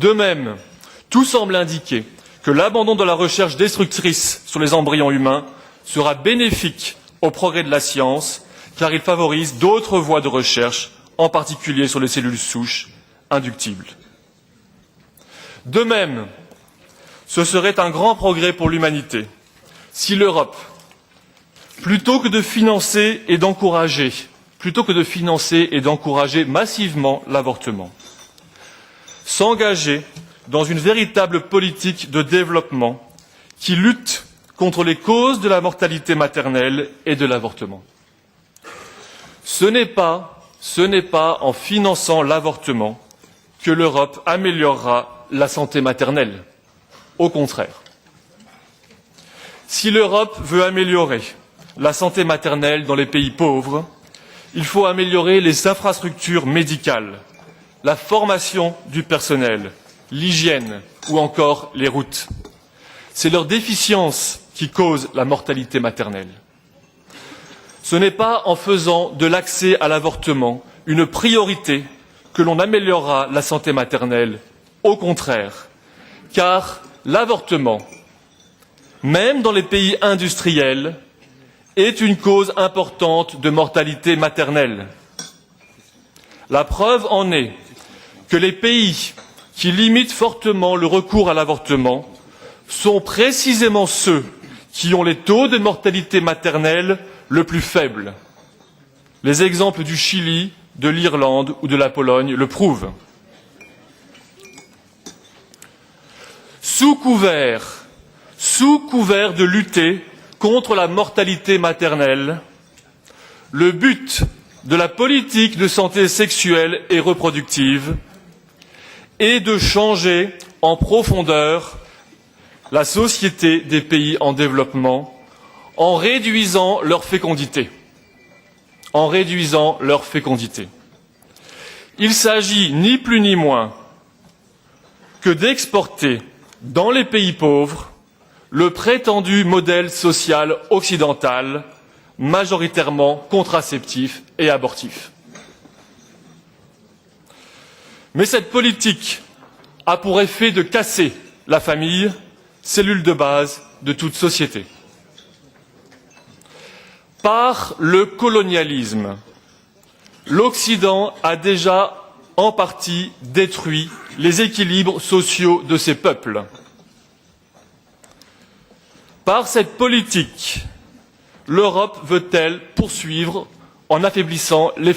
De même, tout semble indiquer que l'abandon de la recherche destructrice sur les embryons humains sera bénéfique au progrès de la science, car il favorise d'autres voies de recherche, en particulier sur les cellules souches inductibles. De même, ce serait un grand progrès pour l'humanité si l'Europe, plutôt que de financer et d'encourager massivement l'avortement, s'engageait dans une véritable politique de développement qui lutte contre les causes de la mortalité maternelle et de l'avortement. Ce n'est pas en finançant l'avortement que l'Europe améliorera la santé maternelle. Au contraire. Si l'Europe veut améliorer la santé maternelle dans les pays pauvres, il faut améliorer les infrastructures médicales, la formation du personnel, l'hygiène ou encore les routes. C'est leur déficience qui cause la mortalité maternelle. Ce n'est pas en faisant de l'accès à l'avortement une priorité que l'on améliorera la santé maternelle. Au contraire, car l'avortement, même dans les pays industriels, est une cause importante de mortalité maternelle. La preuve en est que les pays qui limitent fortement le recours à l'avortement sont précisément ceux qui ont les taux de mortalité maternelle le plus faibles. Les exemples du Chili, de l'Irlande ou de la Pologne le prouvent. Sous couvert de lutter contre la mortalité maternelle, le but de la politique de santé sexuelle et reproductive est de changer en profondeur la société des pays en développement en réduisant leur fécondité. Il s'agit ni plus ni moins que d'exporter dans les pays pauvres le prétendu modèle social occidental, majoritairement contraceptif et abortif. Mais cette politique a pour effet de casser la famille, cellule de base de toute société. Par le colonialisme, l'Occident a déjà en partie détruit les équilibres sociaux de ses peuples. Par cette politique, l'Europe veut-elle poursuivre en affaiblissant les